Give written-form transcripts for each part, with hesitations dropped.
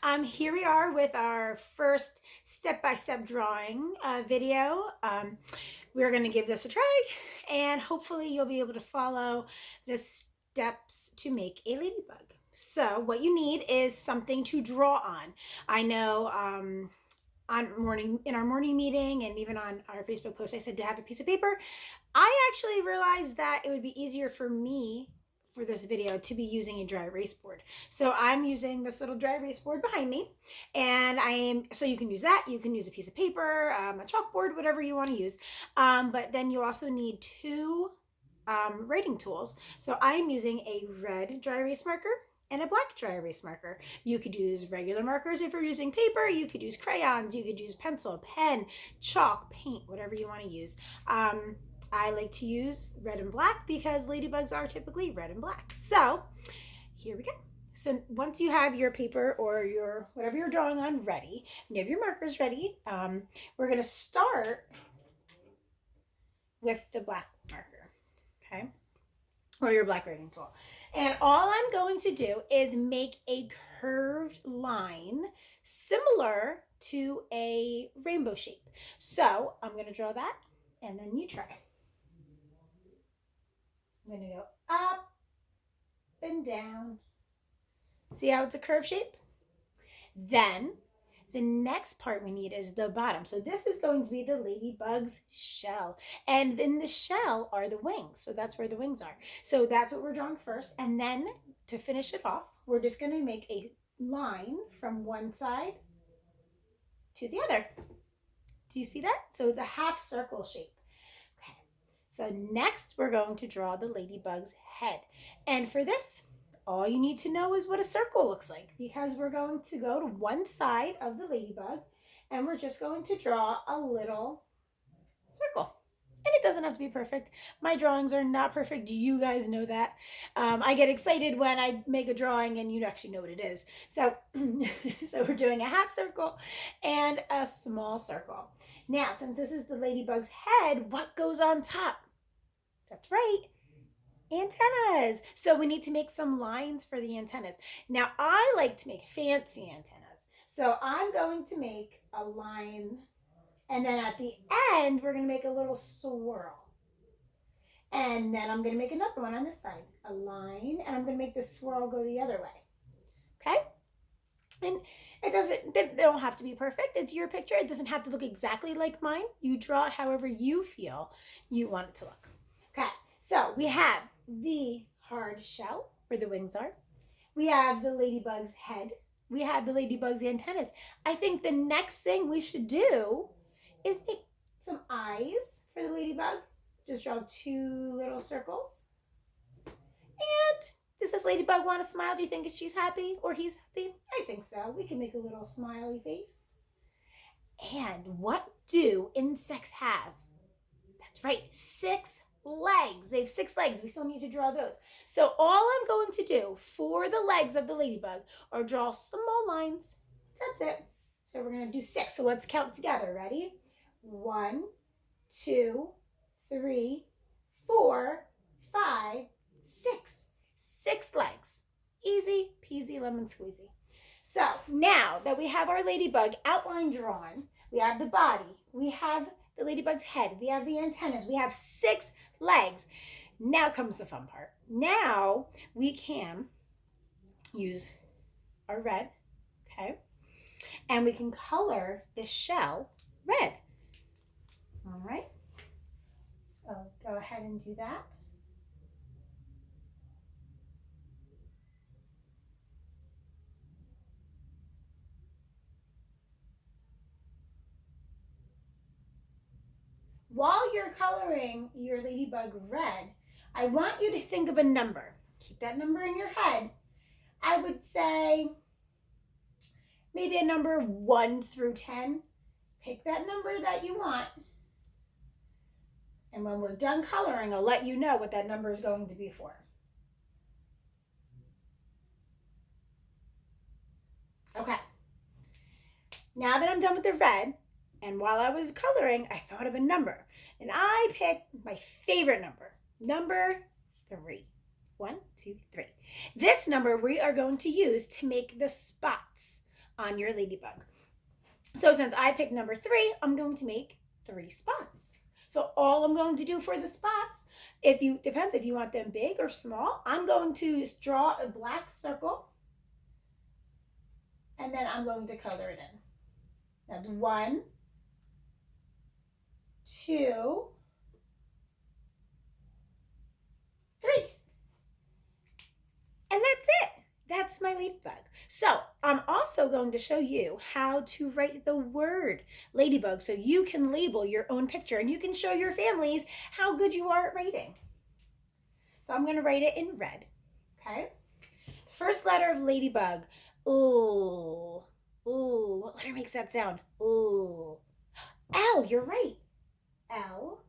Here we are with our first step-by-step drawing video. We're going to give this a try, and hopefully you'll be able to follow the steps to make a ladybug. So what you need is something to draw on. I know in our morning meeting and even on our Facebook post, I said to have a piece of paper. I actually realized that it would be easier for me for this video to be using a dry erase board. So I'm using this little dry erase board behind me, and so you can use that. You can use a piece of paper, a chalkboard, whatever you want to use. But then you also need two writing tools. So I'm using a red dry erase marker and a black dry erase marker. You could use regular markers if you're using paper. You could use crayons. You could use pencil, pen, chalk, paint, whatever you want to use. I like to use red and black because ladybugs are typically red and black. So here we go. So once you have your paper or your whatever you're drawing on ready, and you have your markers ready, we're going to start with the black marker, okay? Or your black writing tool. And all I'm going to do is make a curved line similar to a rainbow shape. So I'm going to draw that, and then you try. I'm going to go up and down. See how it's a curve shape? Then the next part we need is the bottom. So this is going to be the ladybug's shell. And in the shell are the wings. So that's where the wings are. So that's what we're drawing first. And then to finish it off, we're just going to make a line from one side to the other. Do you see that? So it's a half circle shape. So next we're going to draw the ladybug's head. And for this, all you need to know is what a circle looks like, because we're going to go to one side of the ladybug and we're just going to draw a little circle. And it doesn't have to be perfect. My drawings are not perfect. You guys know that. I get excited when I make a drawing and you actually know what it is. So, so we're doing a half circle and a small circle. Now, since this is the ladybug's head, what goes on top? That's right, antennas. So we need to make some lines for the antennas. Now, I like to make fancy antennas. So I'm going to make a line, and then at the end, we're going to make a little swirl. And then I'm going to make another one on this side, a line, and I'm going to make the swirl go the other way. Okay? And they don't have to be perfect. It's your picture. It doesn't have to look exactly like mine. You draw it however you feel you want it to look. Okay, so we have the hard shell where the wings are. We have the ladybug's head. We have the ladybug's antennas. I think the next thing we should do is make some eyes for the ladybug. Just draw two little circles. And does this ladybug want to smile? Do you think she's happy or he's happy? I think so. We can make a little smiley face. And what do insects have? That's right, 6 legs. They have 6 legs. We still need to draw those. So all I'm going to do for the legs of the ladybug are draw small lines. That's it. So we're going to do 6. So let's count together. Ready? 1, 2, 3, 4, 5, 6. 6 legs. Easy peasy lemon squeezy. So now that we have our ladybug outline drawn, we have the body, we have the ladybug's head, we have the antennas, we have 6 legs. Now comes the fun part. Now we can use our red, okay? And we can color the shell red. All right, so go ahead and do that. While you're coloring your ladybug red, I want you to think of a number. Keep that number in your head. I would say maybe a number 1 through 10. Pick that number that you want. And when we're done coloring, I'll let you know what that number is going to be for. Okay. Now that I'm done with the red, and while I was coloring, I thought of a number. And I picked my favorite number, number 3. 1, 2, 3. This number we are going to use to make the spots on your ladybug. So since I picked number 3, I'm going to make 3 spots. So all I'm going to do for the spots, depends if you want them big or small, I'm going to draw a black circle and then I'm going to color it in. That's 1, 2, 3. And that's it. That's my ladybug. So I'm also going to show you how to write the word ladybug so you can label your own picture and you can show your families how good you are at writing. So I'm going to write it in red. Okay. First letter of ladybug. Ooh. Ooh. What letter makes that sound? Ooh. L. You're right. L.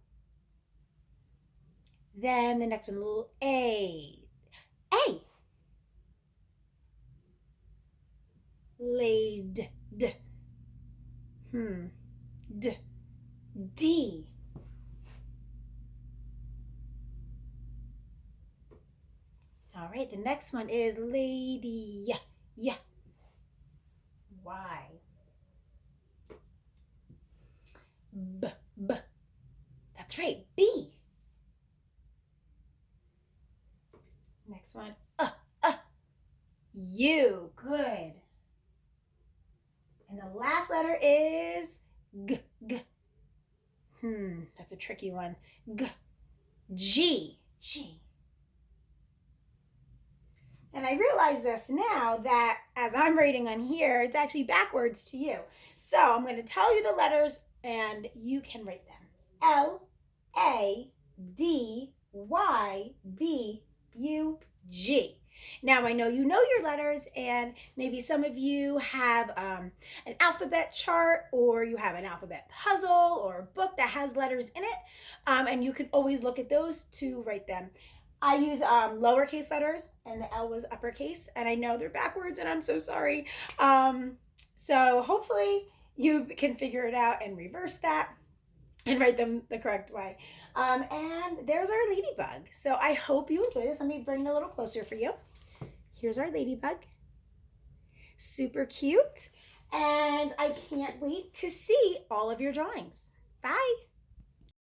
Then the next one, little A. A. Laid. D. D. D. All right, the next one is lady. Y. Y. B. B. That's right, B. Next one, U. Good. And the last letter is G. G. That's a tricky one. G. G. G. And I realize this now that as I'm writing on here, it's actually backwards to you. So I'm going to tell you the letters and you can write them. L, A, D, Y, B, U, G. Now I know you know your letters and maybe some of you have an alphabet chart or you have an alphabet puzzle or a book that has letters in it, and you can always look at those to write them. I use lowercase letters and the L was uppercase and I know they're backwards and I'm so sorry. So hopefully you can figure it out and reverse that and write them the correct way. And there's our ladybug. So I hope you enjoy this. Let me bring it a little closer for you. Here's our ladybug. Super cute. And I can't wait to see all of your drawings. Bye.